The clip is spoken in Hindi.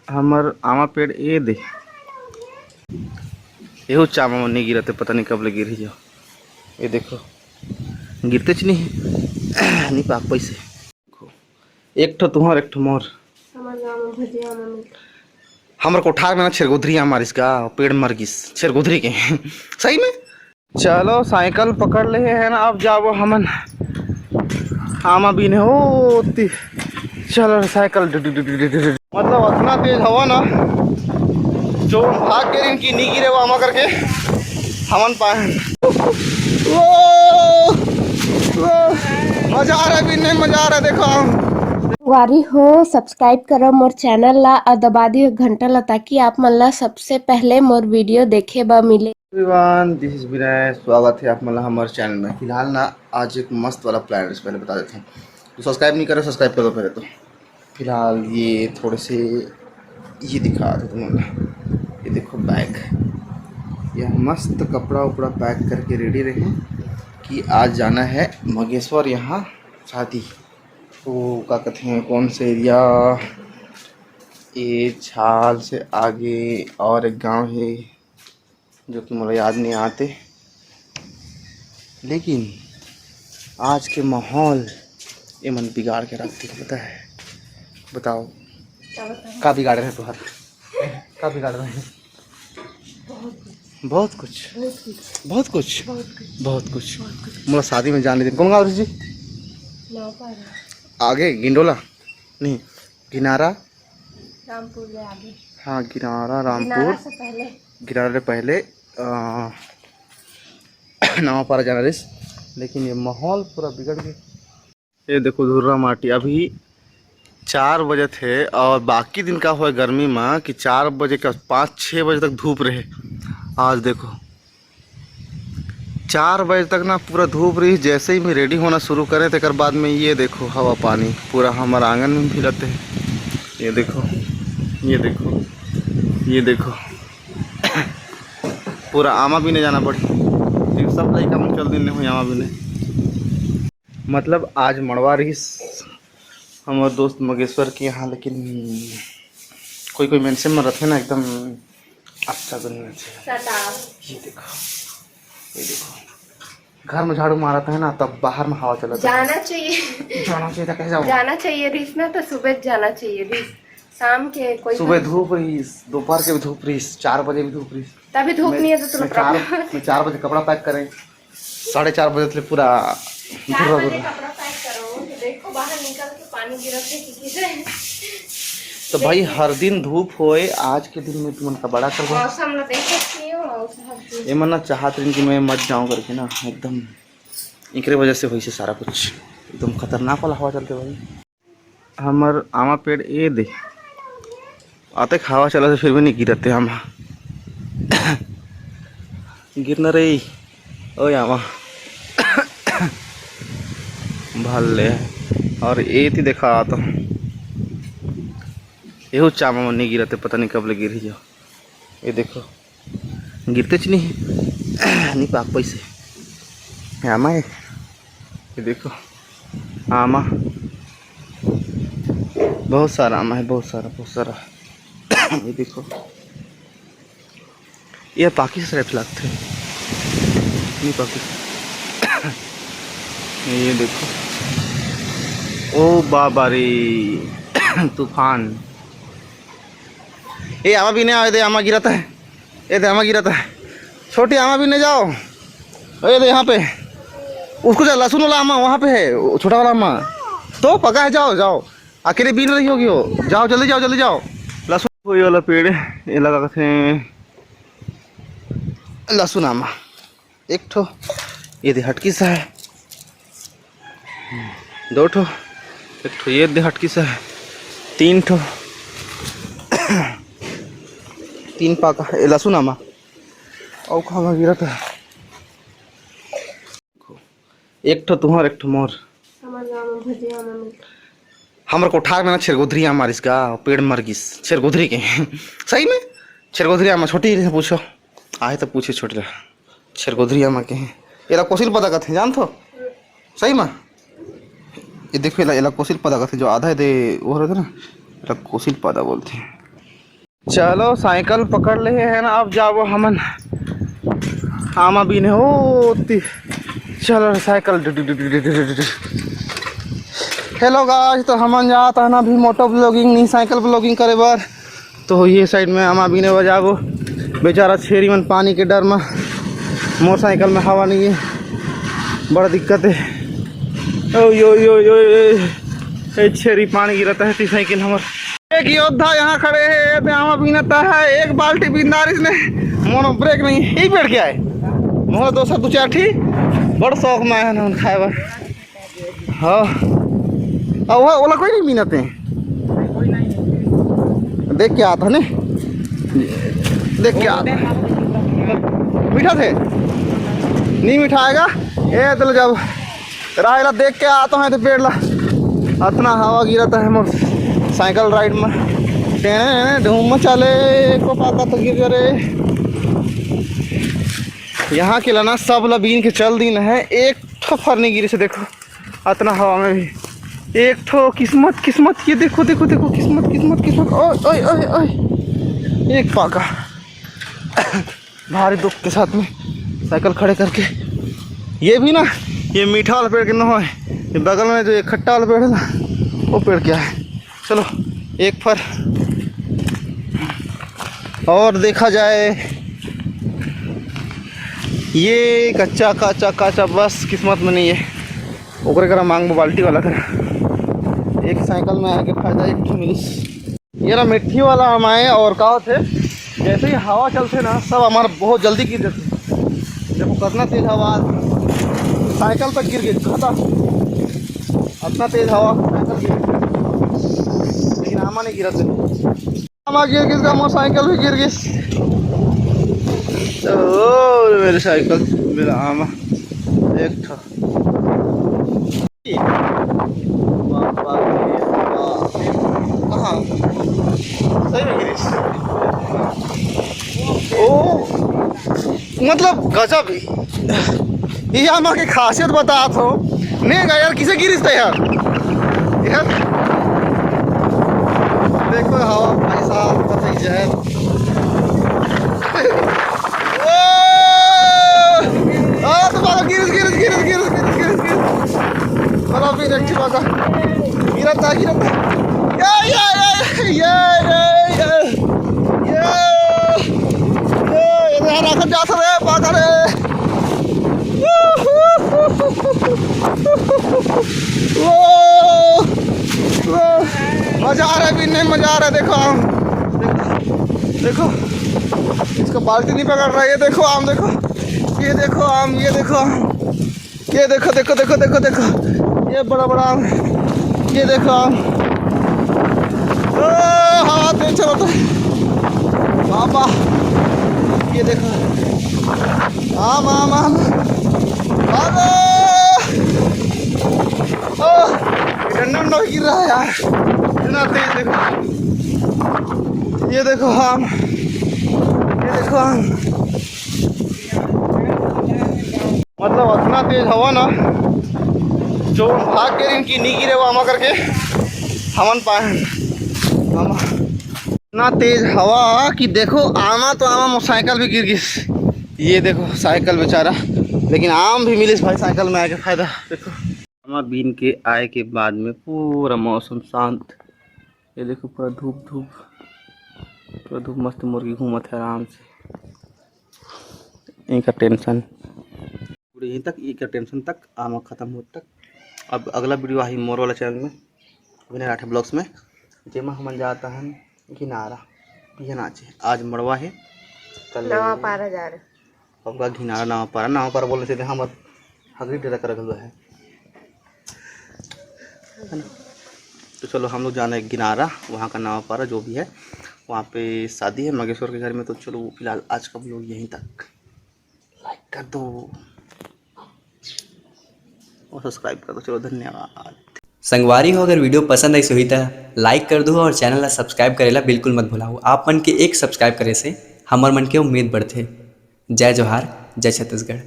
हमर आमा पेड़ ये दे एहो चामा मन नहीं गिरते, पता नहीं कब ले गिर जाओ। ये देखो गिरते च नहीं नहीं पाक पैसे। एक ठो तुम्हार एक ठो मोर। हमर कोठार में ना छेरगुधरी मार इसका पेड़ मर गिस छेरगुधरी के सही में। चलो साइकिल पकड़ ले है ना, अब जाओ हमन आमा भी ने होती। चलो साइकिल मतलब इतना तेज हवा ना जो भाग के इनकी नी गिरे वो आमा करके हमन पाए। मजा आ रहा है भी नहीं, मजा आ रहा है। देखो वारी हो सब्सक्राइब करो मोर चैनल ला और दबा दियो घंटा ला ताकि आप मन ला सबसे पहले मोर वीडियो देखे बा मिले। एवरीवन दिस इज विनय, स्वागत है आप मतलब हमारे चैनल में। फिलहाल ना आज एक मस्त वाला प्लान है, पहले बता देते हैं। तो सब्सक्राइब नहीं करे सब्सक्राइब कर दो पहले तो। फिलहाल ये थोड़े से ये दिखा दो तुम, ये देखो बैग, यह मस्त कपड़ा उपड़ा पैक करके रेडी रहे कि आज जाना है मगेश्वर यहाँ शादी। तो क्या कहते हैं कौन से एरिया, ये छाल से आगे और एक गांव है जो कि मुझे याद नहीं आते, लेकिन आज के माहौल ये मन बिगाड़ के रखती है। पता है बताओ क्या बिगाड़ रहे हैं तुहार, क्या बिगाड़ रहे हैं? बहुत कुछ बहुत कुछ बहुत कुछ। मुझे शादी में जाने दिन कौन गाँव जी आगे गिंडोला नहीं गिनारा रामपुर ले आगे। हाँ गिनारा रामपुर गिनारा से पहले नवापारा जाना रिस, लेकिन ये माहौल पूरा बिगड़ गया। ये देखो धुर्रा माटी, अभी 4 बजे थे और बाकी दिन का हुआ गर्मी में कि 4 बजे का 5-6 बजे तक धूप रहे। आज देखो 4 बजे तक ना पूरा धूप रही। जैसे ही मैं रेडी होना शुरू करें तो बाद में ये देखो हवा पानी पूरा हमारे आंगन में भी रहते हैं। ये देखो ये देखो ये देखो पूरा आमा भी नहीं जाना पड़ी, सब लड़का मन चल दिन हुई आमा भी नहीं। मतलब आज मड़वा रही हमारे दोस्त मगेश्वर के यहाँ, लेकिन कोई कोई मेंशन में रहते ना एकदम अच्छा बनना चाहिए। ये देखो घर में झाड़ू मारता है ना तब बाहर में हवा चला जाना चाहिए था कैसे जाओ? जाना चाहिए रिस ना, तो सुबह जाना चाहिए रिस, शाम के कोई सुबह धूप रही, दोपहर के भी धूप रही, 4 बजे भी धूप रही, तभी धूप नहीं है तो तुम 4 बजे कपड़ा पैक करें, 4:30 बजे तक पूरा कपड़ा पैक करो तो देखो बाहर निकल के पानी गिरते किसी से। तो भाई हर दिन धूप होए, आज के दिन में तुम का बड़ा कर मौसम ना देख सकती हो। ये मन ना चाहत रही कि मैं मत जाऊं करके ना, एकदम इनके वजह से हुई से सारा कुछ एकदम खतरनाक वाला हवा चलते भाई। हमर आमा पेड़ ये दे आते हवा चला से फिर भी नहीं गिरते आमा गिरना रही ओ आमा भले और ये थी देखा तो एहो चामा मन नहीं गिरते, पता नहीं कब ले गिर जाओ। ये देखो गिरते च नहीं पाक पैसे आमा है। ये देखो आमा बहुत सारा आमा है, बहुत सारा ये देखो ये पाकिस्तान लगते नहीं पाकिस्तान ये देखो ओ बाबा रे तूफान। ये आमा भी नहीं आए थे, आमा गिराता है, ये दे आमा गिराता है, छोटी आमा भी नहीं जाओ। ये दे यहाँ पे उसको जा लहसुन वाला आमा वहाँ पे है, छोटा वाला आमा तो पका है। जाओ जाओ अकेले बीन रही होगी वो, जाओ जल्दी जाओ जल्दी जाओ। लहसुन कोई वाला पेड़ ये लगा थे लहसुन आमा एक ठो, ये दे हटकी सा है 2 ठो, एक ठो ये दे हटकी सा है 3 ठो 3 पाका ये लहसुन आमा और खाना गिरा था। एक ठो तुम्हार एक ठो मोर। हमारे कोठार में ना छेरगुधरी मार इसका पेड़ मर गिस छेरगुधरी के सही में। छेरगुधरी आमा छोटी से पूछो आए तो पूछे छोटे छेरगुधरी आमा के हैं। ये कोसिल पता कहते हैं जान तो सही में। ये देखो ये कोसिल पदा कहते जो आधा दे वो रहता ना, कोसिल पदा बोलते हैं। चलो साइकिल पकड़ ले है ना, अब जाओ हमन आमा भी ने होती। चलो साइकिल। हेलो गाइस, तो हमन जाता है ना अभी मोटो ब्लॉगिंग नहीं साइकिल ब्लॉगिंग करे बार। तो ये साइड में आमा भी ने बजाबो बेचारा छेरी मन पानी के डर में, मोटरसाइकिल में हवा नहीं है, बड़ा दिक्कत है। ओ यो यो यो ये छेरी पानी गिरता है ती साइकिल हमार। एक योद्धा यहाँ खड़े है, आमा पीनता है, एक बाल्टी पीनदार इसने, मोनो ब्रेक नहीं यही पेड़ क्या है मोह दोसर दो चार ठी बड़ शौक में आया ना खाए बार। हाँ ओला कोई नहीं पीनते हैं, देख के आता ने, देख के आता मीठा थे नहीं मीठा आएगा ये तो जब रायला देख के आता है तो पेड़ ला इतना हवा गिरता है मोर साइकिल राइड में, टेने धूम चले को पाता तो गिर करे। यहाँ के लाना सब लबीन के चल दिन है, एक ठो फर नहीं गिरी से देखो इतना हवा में भी, एक ठो किस्मत किस्मत ये देखो देखो देखो किस्मत किस्मत किस्मत। ओए ओए ओए एक पाका भारी दुख के साथ में साइकिल खड़े करके। ये भी ना ये मीठा वाला पेड़ के न हो, ये बगल में जो एक खट्टा वाला पेड़ है ना वो पेड़ क्या है। चलो एक फर और देखा जाए, ये कच्चा काचा काचा बस किस्मत में नहीं है, ओकरे करा मांग बाल्टी वाला करा। एक साइकिल में आके फायदा एक मिलिस। ये ना मिट्टी वाला आम आए और कहा थे जैसे ही हवा चलते ना सब हमारा बहुत जल्दी गिर जाते। देखो कितना तेज हवा साइकिल तक गिर गई, खाता इतना तेज हवा साइकिल गिर गई, लेकिन आमा नहीं गिरा थे, आमा गिर गई मोटरसाइकिल भी गिर गई। तो मेरी साइकिल मेरा आमा एक था सही में गिरी। ओ मतलब गजब ही ये आमा की खासियत बता तो नहीं गया यार, किसे गिरी था यार यार। देखो हवा भाई साहब पता ही जहर। तुम्हारा गिरस गिरस गिरस गिरस गिरस गिरस गिरस बड़ा भी अच्छी बात है गिरता गिरता ये राखत जा रे पाका रे। मजा आ रहा है भी नहीं मजा आ रहा है। देखो आम देखो इसका बाल्टी नहीं पकड़ रहा है, ये देखो आम देखो, ये देखो आम, ये देखो आम, ये देखो देखो देखो देखो देखो ये बड़ा बड़ा आम, ये देखो आम। हवा तेज चलता है बाबा, ये देखो आम आम आम। अरे डंडा डंडा गिर रहा है यार इतना तेज। देखो ये देखो आम, ये देखो आम, मतलब इतना तेज हवा ना जो भाग के इनकी नहीं गिरे वो आमा करके हमन पाए आमा। इतना तेज हवा कि देखो आमा तो आमा मोटरसाइकिल भी गिर गई। ये देखो साइकिल बेचारा, लेकिन आम भी मिली भाई साइकिल में आके फायदा। देखो आमा बीन के आए के बाद में पूरा मौसम शांत, ये देखो पूरा धूप धूप, पूरा धूप मस्त मुर्गी घूमत है आराम से। इनका टेंशन पूरे यहीं तक, एक टेंशन तक आमा ख़त्म हो तक। अब अगला वीडियो आई मोर वाला चैनल में विनय राठे ब्लॉग्स में, जेमा हम जाता है घिनारा पिहनाचे। आज मड़वा है, कल नवा पारा जा रहा है, घिनारा नवा पारा बोल रहे थे हम हगरी डेरा कर रखा है ना। तो चलो हम लोग जाना है गिनारा, वहाँ का नवा पारा जो भी है, वहाँ पे शादी है मगेश्वर के घर में। तो चलो फिलहाल आज का लोग यहीं तक, लाइक कर दो और सब्सक्राइब कर दो। चलो धन्यवाद। संगवारी हो, अगर वीडियो पसंद आई सो तो लाइक कर दो और चैनल ला सब्सक्राइब करेला बिल्कुल मत भूलाओ। आप मन के एक सब्सक्राइब करे से हमर मन के उम्मीद बढ़थे। जय जोहार, जय छत्तीसगढ़।